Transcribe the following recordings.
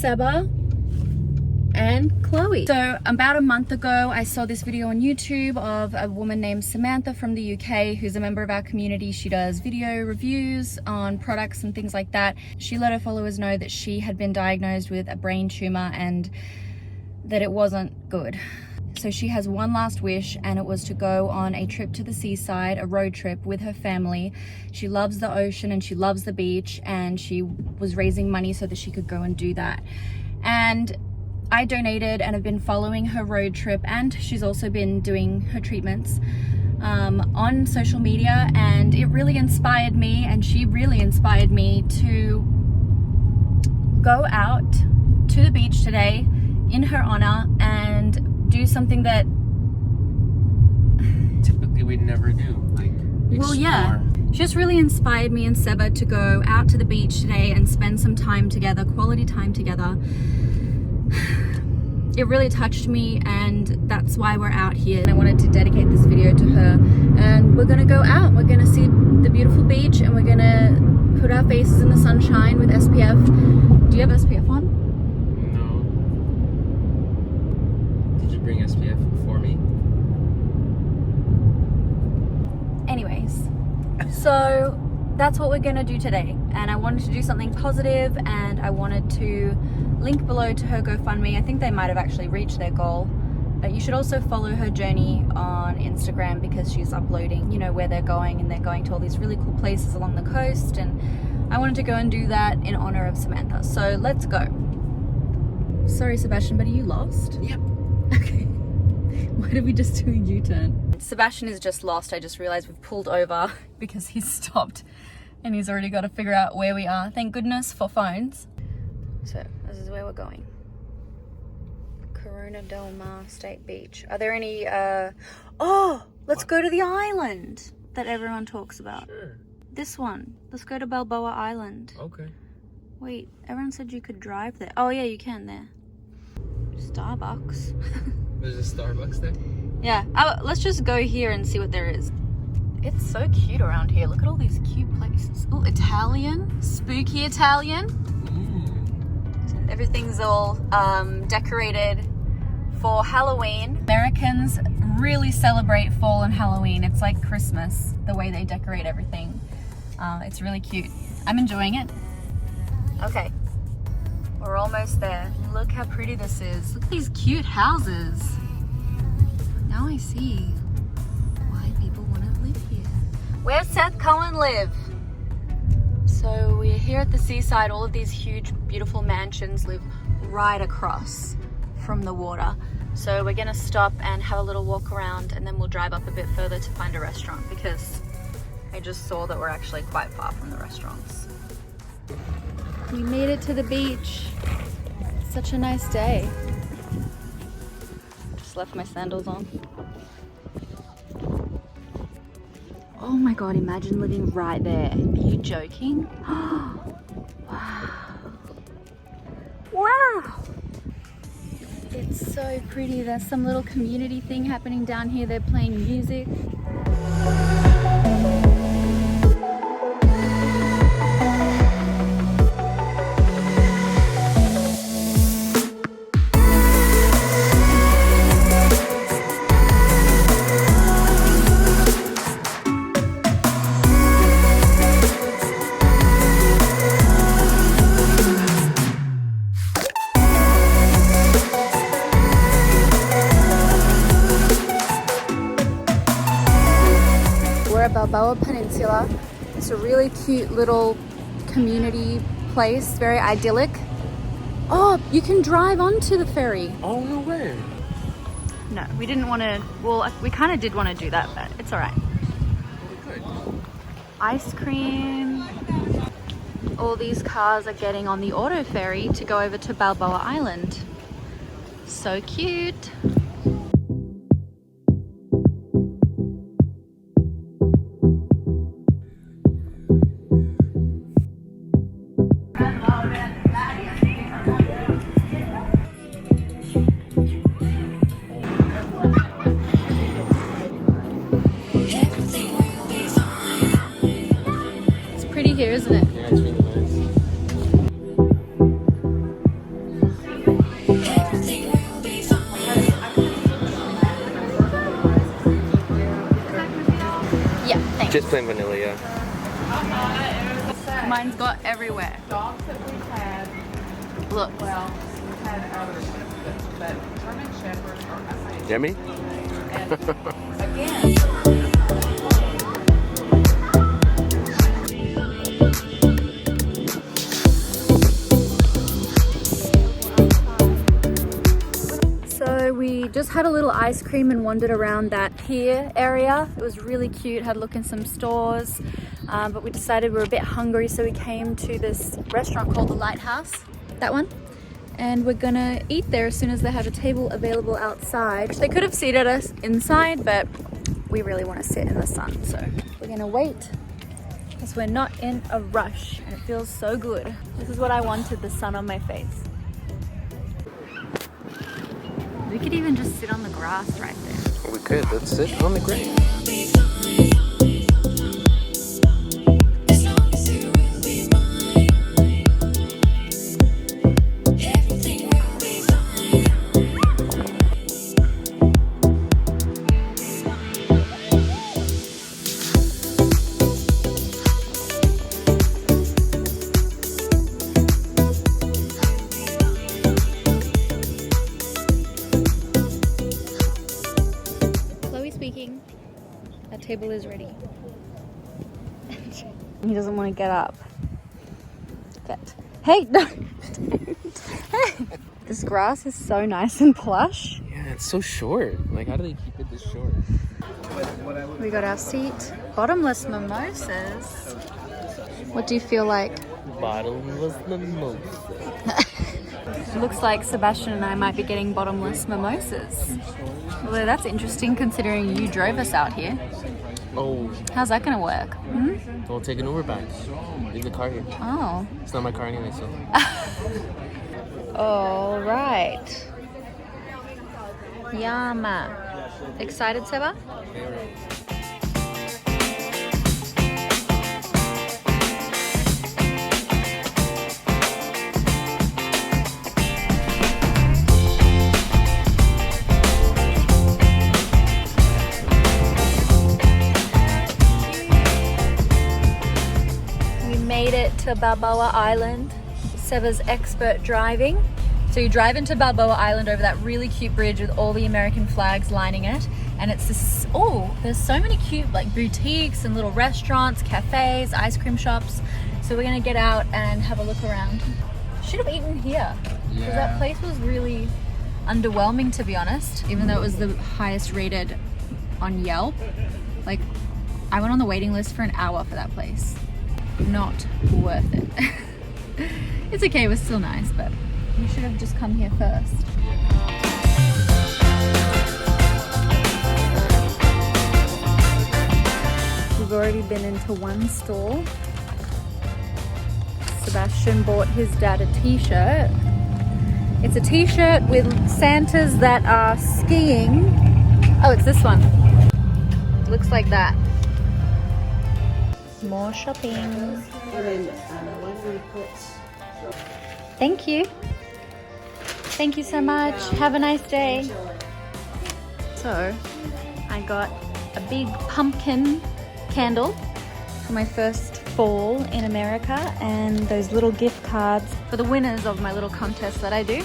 Seba and Chloe. So about a month ago, I saw this video on YouTube of a woman named Samantha from the UK who's a member of our community. She does video reviews on products and things like that. She let her followers know that she had been diagnosed with a brain tumor and that it wasn't good. So she has one last wish, and it was to go on a trip to the seaside, a road trip with her family. She loves the ocean and she loves the beach, and she was raising money so that she could go and do that. And I donated and have been following her road trip, and she's also been doing her treatments on social media, and it really inspired me, and she really inspired me to go out to the beach today in her honor and do something that typically we'd never do, like explore. Well, yeah, she just really inspired me and Seba to go out to the beach today and spend some time together, quality time together. It really touched me, and that's why we're out here. And I wanted to dedicate this video to her, and we're gonna go out, we're gonna see the beautiful beach, and we're gonna put our faces in the sunshine with SPF. Do you have SPF on? Bring SPF for me. Anyways, so that's what we're gonna do today, and I wanted to do something positive, and I wanted to link below to her GoFundMe. I think they might have actually reached their goal, but you should also follow her journey on Instagram because she's uploading, you know, where they're going, and they're going to all these really cool places along the coast, and I wanted to go and do that in honor of Samantha. So let's go. Sorry, Sebastian, but are you lost? Yep. Okay. Why did we just do a U-turn? Sebastian is just lost. I just realized we've pulled over because he's stopped and he's already got to figure out where we are. Thank goodness for phones. So this is where we're going. Corona del Mar State Beach. Are there any, let's go to the island that everyone talks about. Sure. This one. Let's go to Balboa Island. Okay. Wait, everyone said you could drive there. Oh yeah, you can there. Starbucks. There's a Starbucks there? Yeah, let's just go here and see what there is. It's so cute around here. Look at all these cute places. Oh, Italian, spooky Italian. Everything's all decorated for Halloween. Americans really celebrate fall and Halloween. It's like Christmas, the way they decorate everything. It's really cute. I'm enjoying it. Okay. We're almost there. Look how pretty this is. Look at these cute houses. Now I see why people want to live here. Where Seth Cohen live? So we're here at the seaside. All of these huge, beautiful mansions live right across from the water. So we're gonna stop and have a little walk around, and then we'll drive up a bit further to find a restaurant, because I just saw that we're actually quite far from the restaurants. We made it to the beach. It's such a nice day. Just left my sandals on. Oh my god, imagine living right there. Are you joking? Wow. Wow! It's so pretty. There's some little community thing happening down here. They're playing music. Balboa Peninsula. It's a really cute little community place, very idyllic. Oh, you can drive onto the ferry. Oh, no way. No, we didn't want to, well, we kind of did want to do that, but it's all right. We could. Ice cream. All these cars are getting on the auto ferry to go over to Balboa Island. So cute. Here, isn't it? Yeah, it's really nice. Just plain vanilla, yeah. Mine's got everywhere. Dogs that we've had, Look. well, we've had other ones, but German Shepherds are amazing. Yummy? And again, So we just had a little ice cream and wandered around that pier area. It was really cute, had a look in some stores, but we decided we were a bit hungry, so we came to this restaurant called The Lighthouse, that one. And we're gonna eat there as soon as they have a table available outside. They could have seated us inside, but we really want to sit in the sun, so we're gonna wait because we're not in a rush and it feels so good. This is what I wanted, the sun on my face. We could even just sit on the grass right there. We could. Let's sit on the grave. Speaking. That table is ready. He doesn't want to get up. Hey, no. Hey. This grass is so nice and plush. Yeah, it's so short. Like, how do they keep it this short? We got our seat. Bottomless mimosas. What do you feel like? Bottomless mimosa. Looks like Sebastian and I might be getting bottomless mimosas. Well, that's interesting considering you drove us out here. Oh. How's that gonna work? Hmm? We'll take an Uber back. Leave the car here. Oh. It's not my car anyway, so. All right. Yama. Excited, Seba? To Balboa Island. Seba's expert driving. So you drive into Balboa Island over that really cute bridge with all the American flags lining it, and it's this, oh, there's so many cute like boutiques and little restaurants, cafes, ice cream shops. So we're gonna get out and have a look around. Should have eaten here because that place was really underwhelming, to be honest, even though it was the highest rated on Yelp. Like, I went on the waiting list for an hour for that place. Not worth it. It's okay, it was still nice, but we should have just come here first. We've already been into one store. Sebastian bought his dad a t-shirt. It's a t-shirt with Santas that are skiing. Oh, it's this one. Looks like that. More shopping. Thank you. Thank you so much. Have a nice day. So, I got a big pumpkin candle for my first fall in America, and those little gift cards for the winners of my little contest that I do.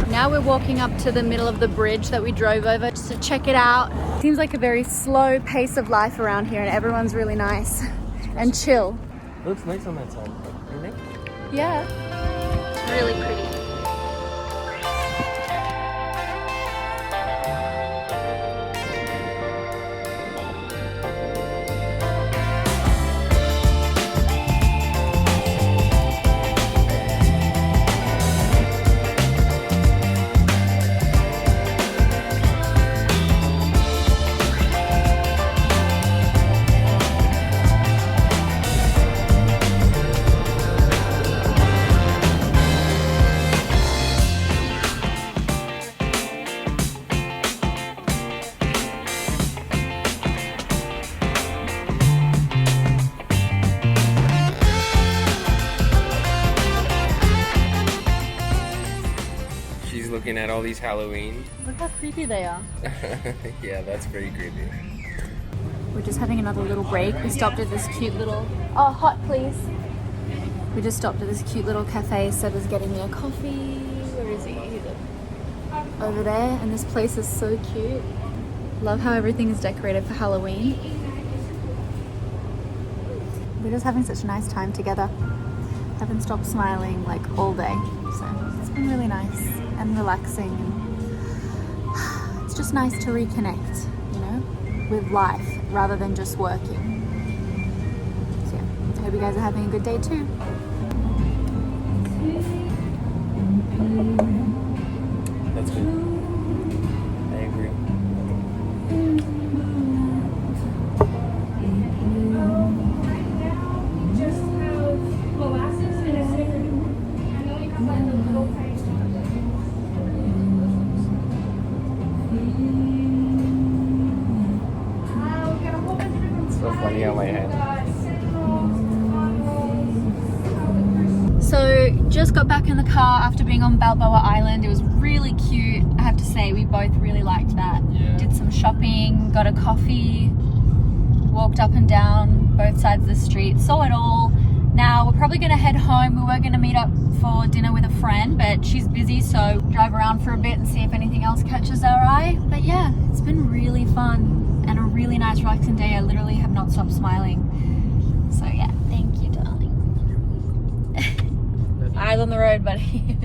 Now we're walking up to the middle of the bridge that we drove over just to check it out. Seems like a very slow pace of life around here, and everyone's really nice and chill. It looks nice on that side. Isn't it? Yeah, it's really pretty. looking at all these Halloween. Look how creepy they are. Yeah, that's pretty creepy. We're just having another little break. We stopped at this cute little... Oh, hot please. We just stopped at this cute little cafe. Seba's getting me a coffee. Where is he? He's over there. And this place is so cute. Love how everything is decorated for Halloween. We're just having such a nice time together. Haven't stopped smiling like all day. So it's been really nice and relaxing. It's just nice to reconnect, you know, with life rather than just working. So yeah, I hope you guys are having a good day too. That's good. I agree. So funny on my hand. So just got back in the car after being on Balboa Island. It was really cute. I have to say, we both really liked that. Yeah. Did some shopping, got a coffee, walked up and down both sides of the street, saw it all. Now we're probably gonna head home. We were gonna meet up for dinner with a friend, but she's busy, so drive around for a bit and see if anything else catches our eye. But yeah, it's been really fun and a really nice relaxing day. I literally have not stopped smiling. So yeah, thank you, darling. Eyes on the road, buddy.